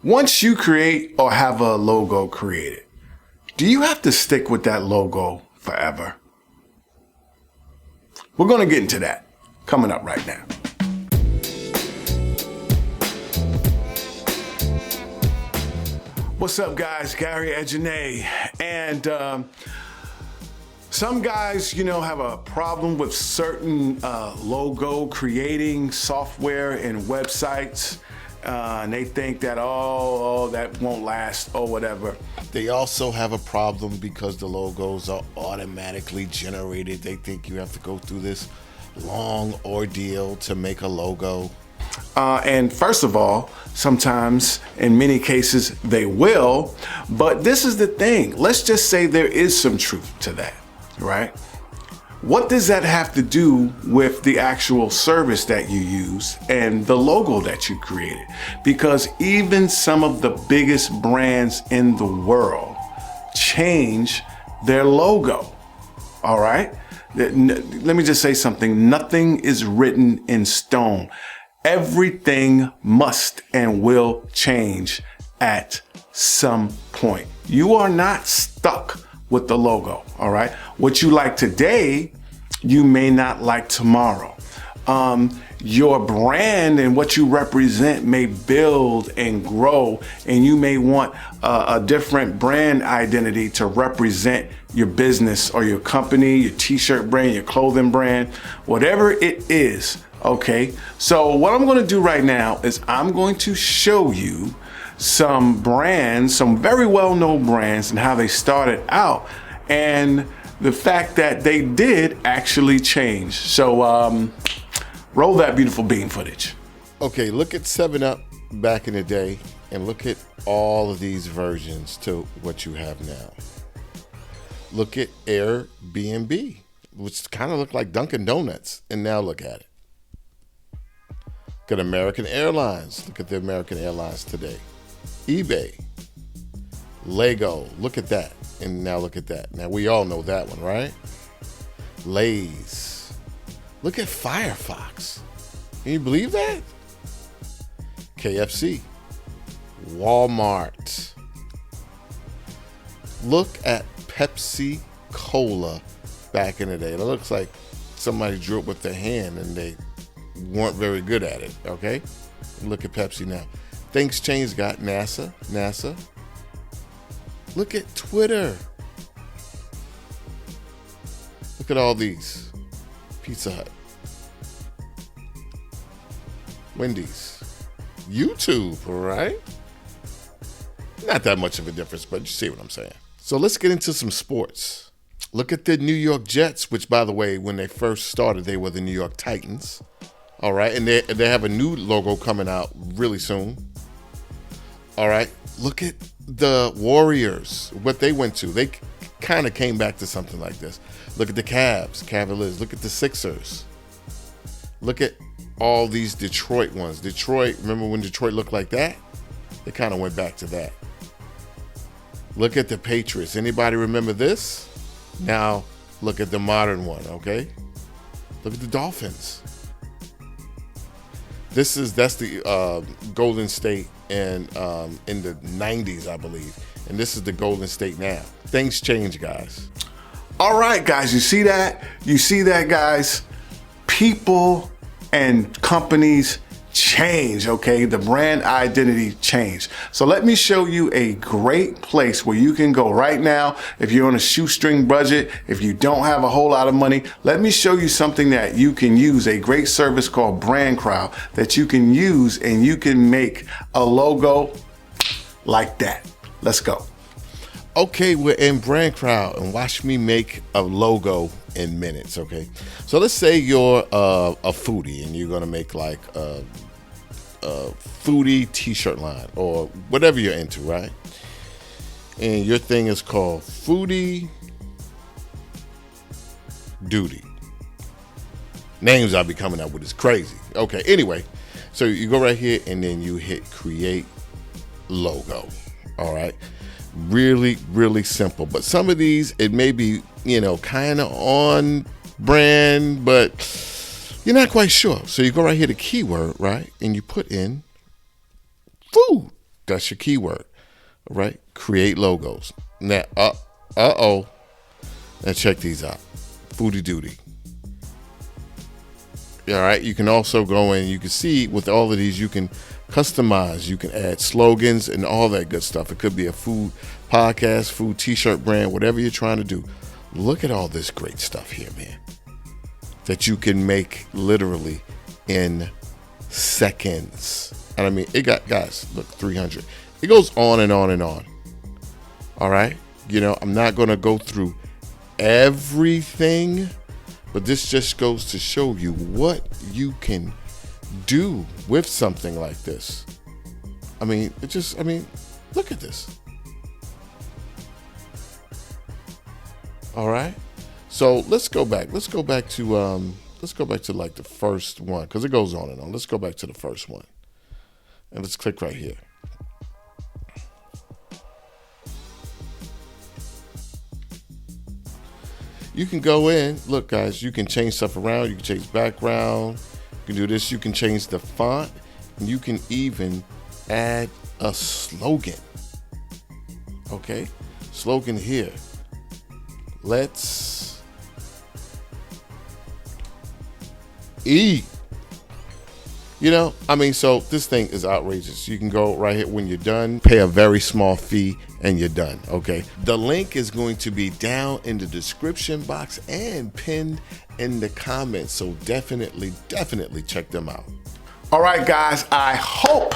Once you create or have a logo created, do you have to stick with that logo forever? We're going to get into that coming up right now. What's up, guys? Gary Ejene. And some guys, have a problem with certain logo creating software and websites. And they think that, that won't last or whatever. They also have a problem because the logos are automatically generated. They think you have to go through this long ordeal to make a logo. And first of all, sometimes, in many cases, they will. But this is the thing. Let's just say there is some truth to that, right? What does that have to do with the actual service that you use and the logo that you created? Because even some of the biggest brands in the world change their logo, all right? Let me just say something. Nothing is written in stone. Everything must and will change at some point. You are not stuck with the logo, all right? What you like today, you may not like tomorrow. Your brand and what you represent may build and grow, and you may want a different brand identity to represent your business or your company, your t-shirt brand, your clothing brand, whatever it is, okay? So what I'm gonna do right now is I'm going to show you some brands, some very well-known brands, and how they started out, and the fact that they did actually change. So roll that beautiful bean footage. Okay, look at 7-Up back in the day, and look at all of these versions to what you have now. Look at Airbnb, which kind of looked like Dunkin' Donuts, and now look at it. Look at American Airlines. Look at the American Airlines today. eBay, Lego, look at that. And now look at that. Now we all know that one, right? Lay's. Look at Firefox. Can you believe that? KFC. Walmart. Look at Pepsi Cola back in the day. It looks like somebody drew it with their hand and they weren't very good at it, okay? Look at Pepsi now. Things changed, got NASA. Look at Twitter. Look at all these. Pizza Hut. Wendy's. YouTube, right? Not that much of a difference, but you see what I'm saying. So let's get into some sports. Look at the New York Jets, which, by the way, when they first started, they were the New York Titans. All right, and they have a new logo coming out really soon. All right, look at the Warriors, what they went to. They kind of came back to something like this. Look at the Cavaliers. Look at the Sixers. Look at all these Detroit ones. Detroit, remember when Detroit looked like that? They kind of went back to that. Look at the Patriots. Anybody remember this? Now look at the modern one, okay? Look at the Dolphins. That's the Golden State and in the 90s, I believe. And this is the Golden State now. Things change, guys. All right, guys, you see that? You see that, guys? People and companies change, okay? The brand identity changed. So let me show you a great place where you can go right now. If you're on a shoestring budget, if you don't have a whole lot of money, let me show you something that you can use, a great service called Brand Crowd that you can use, and you can make a logo like that. Let's go. Okay, we're in Brand Crowd, and watch me make a logo in minutes, okay? So let's say you're a foodie and you're gonna make like a foodie t-shirt line or whatever you're into, right? And your thing is called Foodie Duty. Names I'll be coming up with is crazy. Okay, anyway, so you go right here and then you hit create logo, all right? Really, really simple. But some of these, it may be, kind of on brand, but you're not quite sure. So you go right here to keyword, right? And you put in food. That's your keyword, all right? Create logos. Now, now check these out. Foodie Doody. All right, you can also go in, you can see with all of these, you can customize, you can add slogans and all that good stuff. It could be a food podcast, food t-shirt brand, whatever you're trying to do. Look at all this great stuff here, man, that you can make literally in seconds. And I mean, it got, guys, look, 300. It goes on and on and on. All right, you know, I'm not going to go through everything, but this just goes to show you what you can do with something like this. I mean, look at this. All right. So let's go back. Let's go back to like the first one, because it goes on and on. Let's go back to the first one. And let's click right here. You can go in, look guys, you can change stuff around, you can change background, you can do this, you can change the font, and you can even add a slogan. Okay, slogan here. Let's eat. You know, I mean, so this thing is outrageous. You can go right here when you're done, pay a very small fee, and you're done, okay? The link is going to be down in the description box and pinned in the comments, so definitely check them out. All right, guys, I hope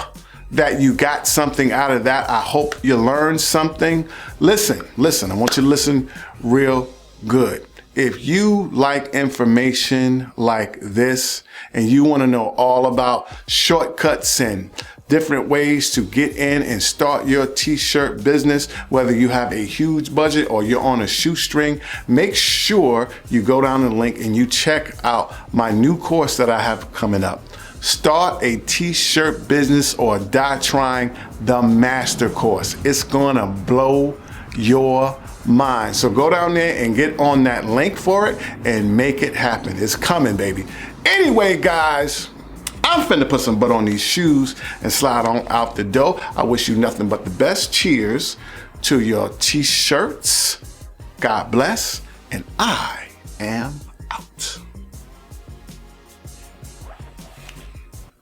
that you got something out of that. I hope you learned something. Listen, I want you to listen real good. If you like information like this and you want to know all about shortcuts and different ways to get in and start your t-shirt business, whether you have a huge budget or you're on a shoestring, make sure you go down the link and you check out my new course that I have coming up. Start a t-shirt business or die trying, the master course. It's gonna blow your mind. So go down there and get on that link for it and make it happen. It's coming, baby. Anyway, guys, I'm finna put some butt on these shoes and slide on out the door. I wish you nothing but the best. Cheers to your t-shirts. God bless, and I am out.